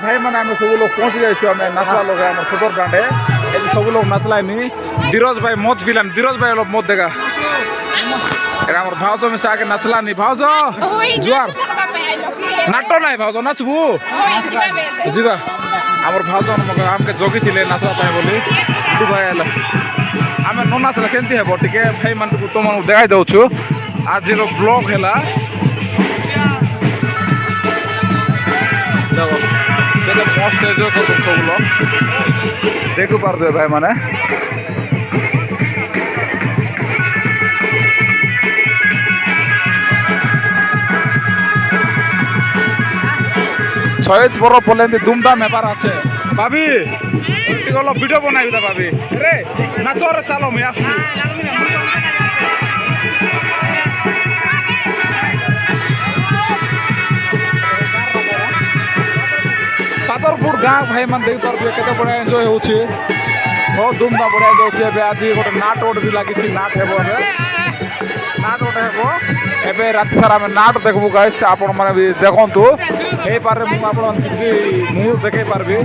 भाई मैंने आम सब लोग पहुँच जाइए आम नाचला लोग आम सदर डांडे ये सब लोग नाचलानी धीरज भाई मत पिलानी धीरज भाई मत देखा आम भाज मिसा आगे नाचलानी भाज जुआर नाट ना भाज नाचबू जा आम भाज आमके जगी थे नाचवा बोली भाई आम न नाचले केमती हे टे भाई मान तुम देखा दौचु आज ब्लॉग है मस्त एंजय कर सब लोग देखु पारे भाई माने छयत बड़ पड़े धूमधाम हेबार आछे भाभी गल भिडियो बनाई था भाभी रे नाच रे चलो मैं पातरपुर गाँ भाई मैंने देख पारे के बढ़िया एंजय हो बहुत धूमधाम बढ़िया जाऊँगी आज गोटे नाट गोटे भी लगी नाट हे नाट गोटे हे रात सारा आम नाट देखबू गाइस आपण मैंने भी देखु हो पारे मुझे मुहूर्त देखे पार्बी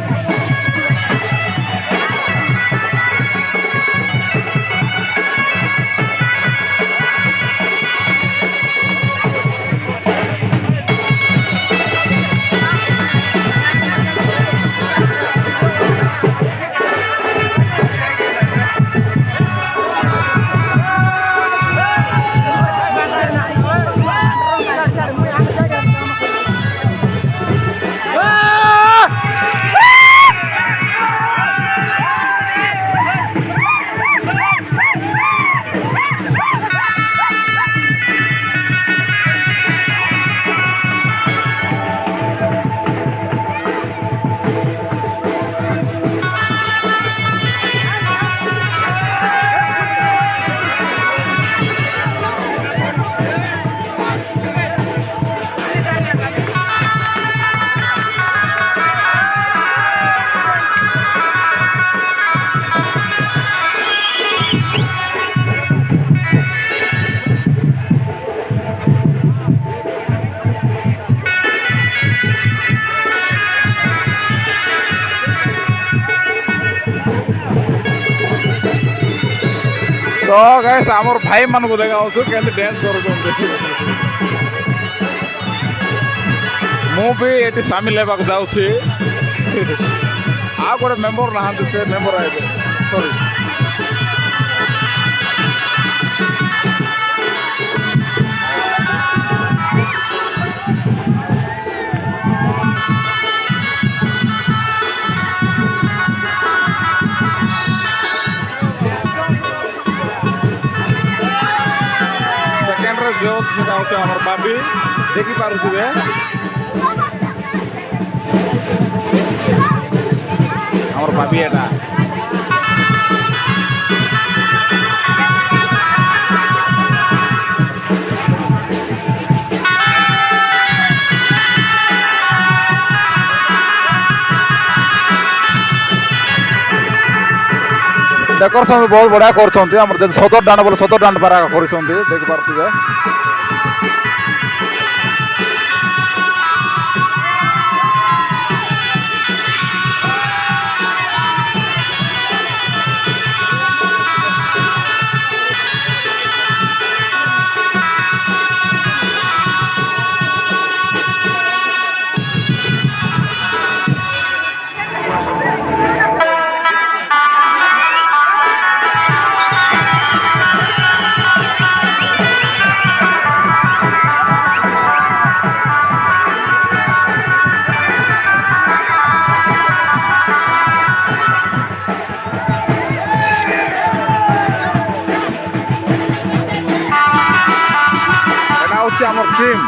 तो गाइस आमर भाई मान को देखा केमती डांस कर मुझे सामिल होगा जाऊँगी आ गोटे मेम्बर नहांती से मेम्बर आए सॉरी जो सेटा हूँ आम बाबी देखी पारे आम बाबी एटा डेकोरेशन बहुत बढ़िया कर सदर डांड बोले सदर डांड पारा कर देखी पारे आमर टीम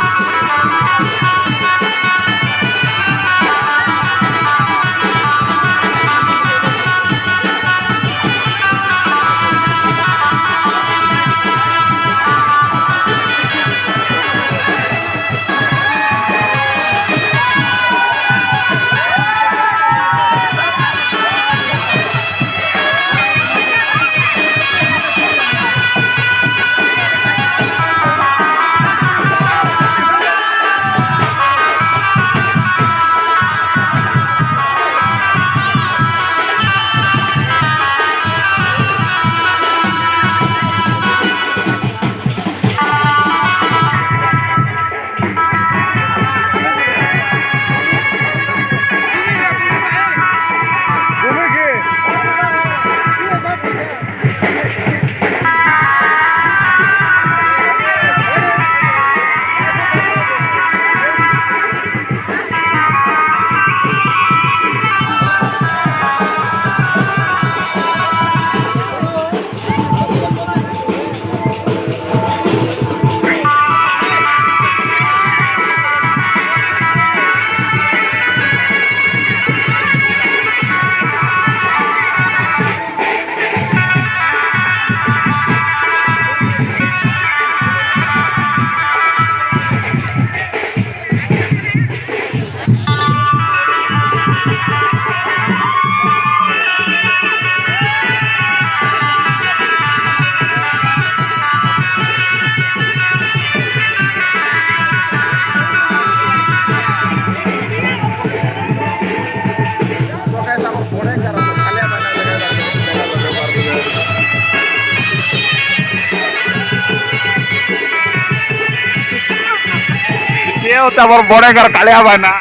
হচ্ছে আমার বড়েগার কালিয়া বায়না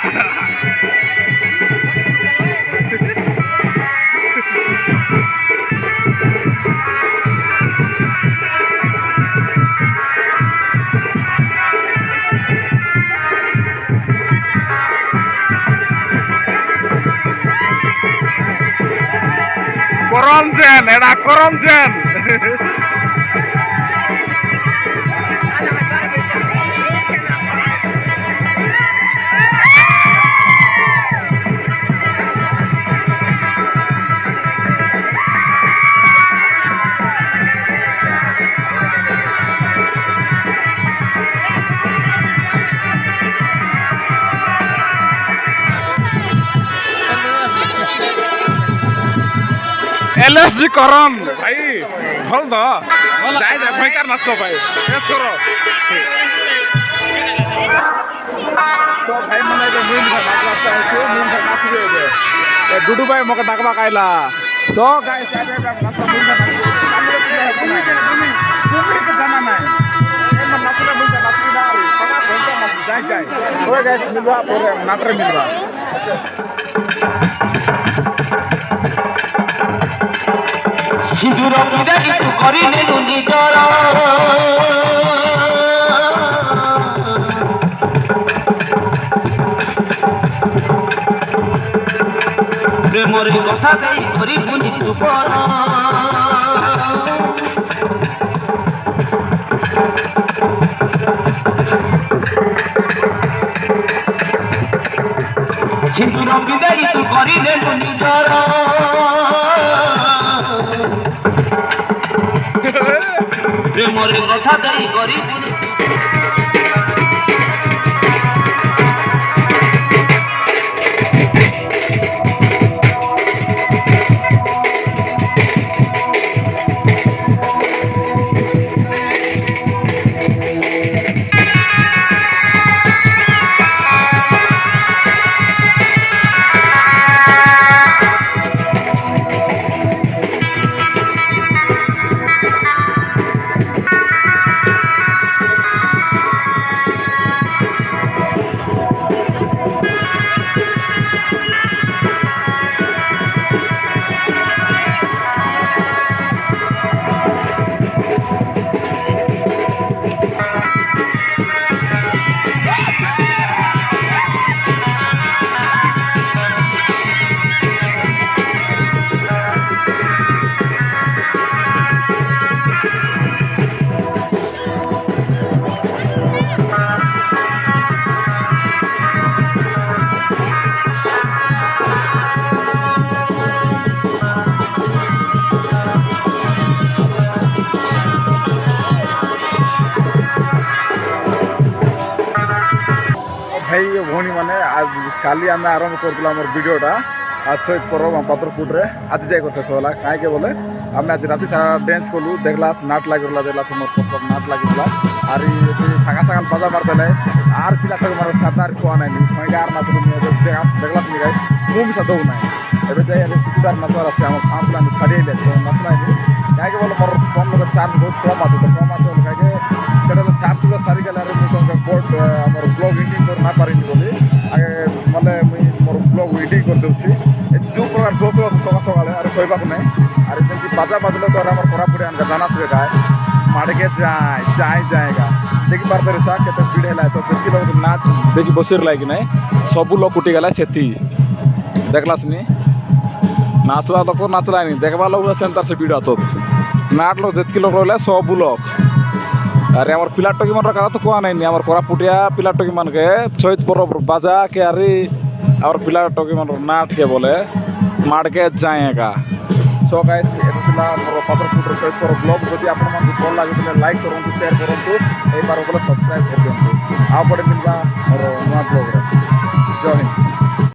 করমছেন এটা করমছেন এলএসজি করন ভাই ভাল তো যাই যাই ভয়ঙ্কর নাচ ভাই শেষ করো সব ভাই মানে মিল ভাই নাচ নাচতে আছে মিল ভাই নাচবে হবে ডুডু ভাই মকে ডাকবা কাইলা তো গাইস আগে নাচটা মিল ভাই তুমি তো জানা নাই এমন নাচলে মিল ভাই নাচবি না সবাই ভয়ঙ্কর নাচ যাই যাই ওই গাইস মিলবা পরে নাটরে মিলবা সিঁদুর বিদায়িত করিলেন নিজর প্রেমর কথা দেই করি পুনি সুপর সিঁদুর বিদায়িত করিলেন নিজর প্রেমর কথা দেই করি भाई भौणी मैंने आज काली आम आरंभ कर भिडटा आज छठ पर्व पात्रपुरे आज जाए कर शेष है कहीं बोले आम आज राति सारा डांस कलु देखला नाट लगे देखला समस्त नाट लगे और सागा सागा बाजा मारदे आर पिला मार सादा खुआ ना भयंकर नाच देखला तुम गाई मुझे दौ ना एवं जाए कुकुटार नाचार अच्छे आम साम पिला छाड़ी नाचना कहीं बोले मोर फोन लगे चार्ज बहुत कम आते कम आते कहीं चार्ज सारी गले बोर्ड आम ब्लॉग एडिंग कर ना पारि बोली आगे मतलब मुझे मोर ब्लॉग एडिंग कर दूसरी जो प्रकार जोश सका सका अरे कहवाक ना अरे जमी बाजा बाजले तो आम कोरापुरी आनका जाना से गाय माड़के जाए जाए जाएगा देखी पारे सा के भीड़ है तो जितकी लोग नाच देखी बसि कि ना सब लोग कुटिगला से देखलासनी नाचवा लोग नाचलानी देखवा लोग सेंटर से भीड़ आचत नाट लोग जितकी लोग रहा सब लोग अरे आम पिला टकी मन कथा तो कह नाई आम कोरापुटिया पिला टकी मन के चैत पर्व बाजा के अरे और पिला टकी मन नाट के बोले माड़के जाएगा सो गाइस मोर पात्रपुर चैत पर्व ब्लॉग जब आप भल लगे लाइक करूँ शेयर करूँ यही बार बोले सब्सक्राइब कर दिखाँ आपटे मिलवा मोर नुआ ब्लॉग जय हिंद।